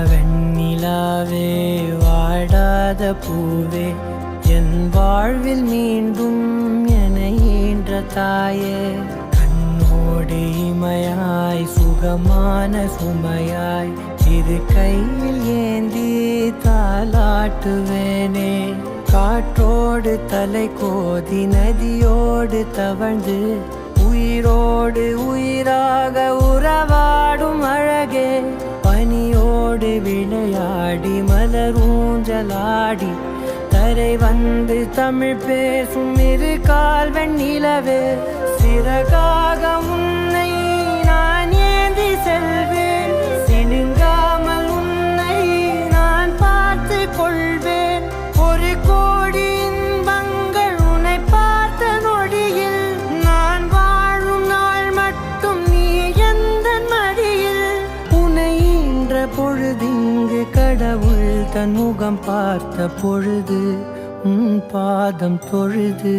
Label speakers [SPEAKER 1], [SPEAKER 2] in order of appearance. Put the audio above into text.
[SPEAKER 1] வெண்ணிலாவே வாடாத பூவே என் வாழ்வில் மீண்டும் என ஈன்ற தாயே கண்ணோடு இமையாய் சுகமான சுமையாய் இரு கையில் ஏந்தி தாலாட்டுவேனே காற்றோடு தலை கோதி நதியோடு தவழ்ந்து உயிரோடு உயிராக உறவாடும் அழகே பனியோடு விளையாடி மலரூஞ்சலாடி தரை வந்து தமிழ் பேசும் இரு கால் வெண்ணிலவே சிறகாக உன்னை நான் ஏந்தி செல்வேன் சினுங்காமல் உன்னை நான் பார்த்து கொள்வேன் ஒரு கோடி இன்பங்கள் உன்னை பார்த்த நொடியில் நான் வாழும் நாள் மட்டும் நீ எந்த மடியில் உன்னை ஈன்ற பொழுதிங்கு கடவுள் தன் முகம் பார்த்த பொழுது உன் பாதம் தொழுது